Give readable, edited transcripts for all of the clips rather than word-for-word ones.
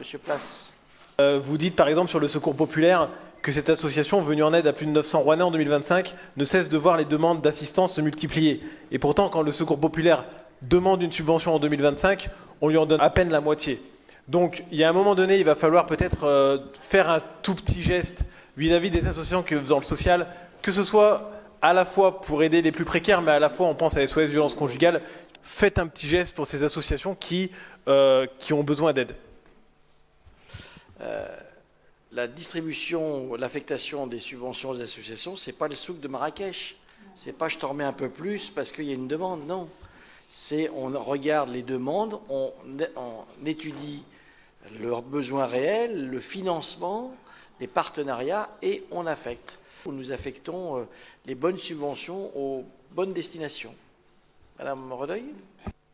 Monsieur Place. Vous dites par exemple sur le Secours populaire que cette association, venue en aide à plus de 900 Rouennais en 2025, ne cesse de voir les demandes d'assistance se multiplier. Et pourtant, quand le Secours populaire demande une subvention en 2025, on lui en donne à peine la moitié. Donc, il y a un moment donné, il va falloir peut-être faire un tout petit geste vis-à-vis des associations qui œuvrent dans le social, que ce soit à la fois pour aider les plus précaires, mais à la fois on pense à SOS Violence Conjugale. Faites un petit geste pour ces associations qui ont besoin d'aide. La distribution, l'affectation des subventions aux associations, c'est pas le souk de Marrakech. C'est pas je t'en remets un peu plus parce qu'il y a une demande, non. C'est on regarde les demandes, on étudie leurs besoins réels, le financement, les partenariats et on affecte. Nous affectons les bonnes subventions aux bonnes destinations. Madame Redeuil ?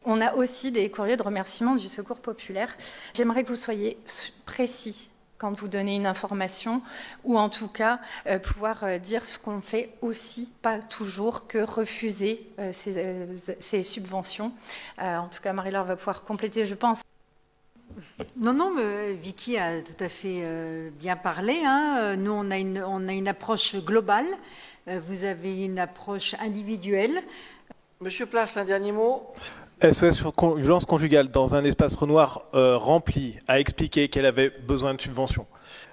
On a aussi des courriers de remerciement du Secours populaire. J'aimerais que vous soyez précis quand vous donnez une information, ou en tout cas pouvoir dire ce qu'on fait aussi, pas toujours que refuser ces subventions. En tout cas, Marie-Laure va pouvoir compléter, je pense. Non, mais Vicky a tout à fait bien parlé. Hein. Nous, on a une approche globale. Vous avez une approche individuelle. Monsieur Place, un dernier mot ? SOS Violence Conjugale, dans un espace Renoir rempli, a expliqué qu'elle avait besoin de subventions.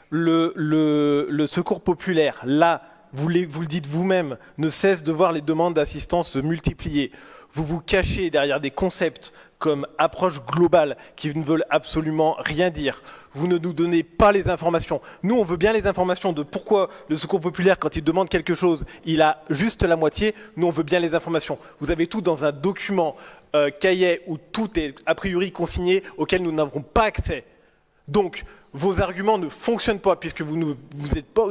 Le Secours populaire, là, vous le dites vous-même, ne cesse de voir les demandes d'assistance se multiplier. Vous vous cachez derrière des concepts comme approche globale qui ne veulent absolument rien dire. Vous ne nous donnez pas les informations. Nous, on veut bien les informations de pourquoi le Secours populaire, quand il demande quelque chose, il a juste la moitié. Nous, on veut bien les informations. Vous avez tout dans un document cahier où tout est a priori consigné, auquel nous n'avons pas accès. Donc, vos arguments ne fonctionnent pas puisque vous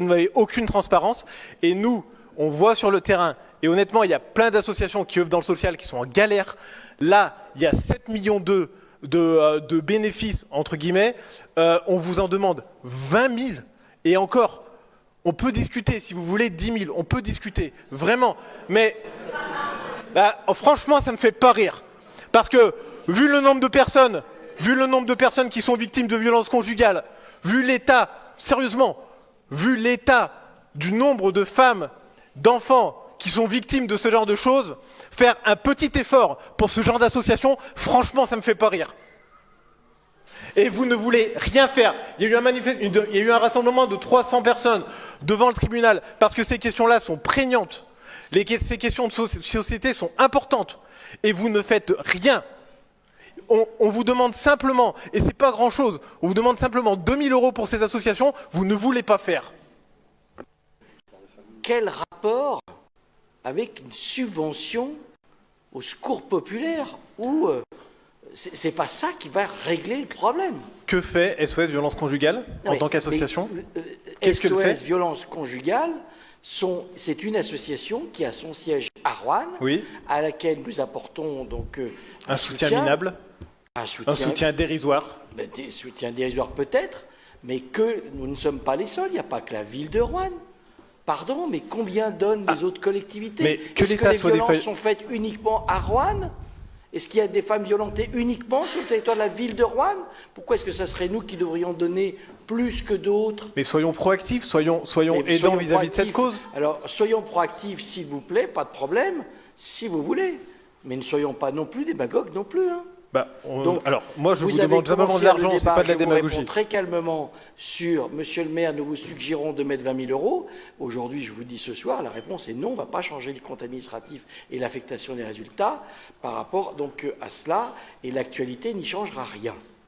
n'avez aucune transparence. Et nous, on voit sur le terrain, et honnêtement, il y a plein d'associations qui œuvrent dans le social qui sont en galère. Là, il y a 7 millions de bénéfices, entre guillemets. On vous en demande 20 000. Et encore, on peut discuter, si vous voulez, 10 000. On peut discuter, vraiment. Mais franchement, ça ne me fait pas rire. Parce que, vu le nombre de personnes qui sont victimes de violences conjugales, vu l'état, sérieusement, vu l'état du nombre de femmes, d'enfants qui sont victimes de ce genre de choses, faire un petit effort pour ce genre d'association, franchement, ça ne me fait pas rire. Et vous ne voulez rien faire. Il y a eu un rassemblement de 300 personnes devant le tribunal parce que ces questions-là sont prégnantes. Ces questions de société sont importantes. Et vous ne faites rien. On vous demande simplement, et c'est pas grand-chose, on vous demande simplement 2 000 € pour ces associations, vous ne voulez pas faire. Quel rapport avec une subvention au Secours populaire où c'est pas ça qui va régler le problème. Que fait SOS Violence Conjugale en tant qu'association? Qu'est-ce qu'elle fait? SOS Violence Conjugale, c'est une association qui a son siège à Roanne, oui, à laquelle nous apportons donc un soutien minable, un soutien dérisoire. Des soutiens dérisoires peut-être, mais que nous ne sommes pas les seuls. Il n'y a pas que la ville de Roanne. Pardon, mais combien donnent les autres collectivités? Est-ce que les violences sont faites uniquement à Roanne? Est-ce qu'il y a des femmes violentées uniquement sur le territoire de la ville de Roanne? Pourquoi est-ce que ça serait nous qui devrions donner plus que d'autres? Mais soyons proactifs, soyons aidants vis-à-vis de cette cause. Alors, soyons proactifs, s'il vous plaît, pas de problème, si vous voulez. Mais ne soyons pas non plus démagogues non plus. Hein. Donc, alors, moi, je vous demande simplement de l'argent, c'est pas de la démagogie. Je vous réponds très calmement sur « Monsieur le maire, nous vous suggérons de mettre 20 000 €. Aujourd'hui, je vous dis ce soir, la réponse est non, on ne va pas changer le compte administratif et l'affectation des résultats par rapport donc à cela, et l'actualité n'y changera rien.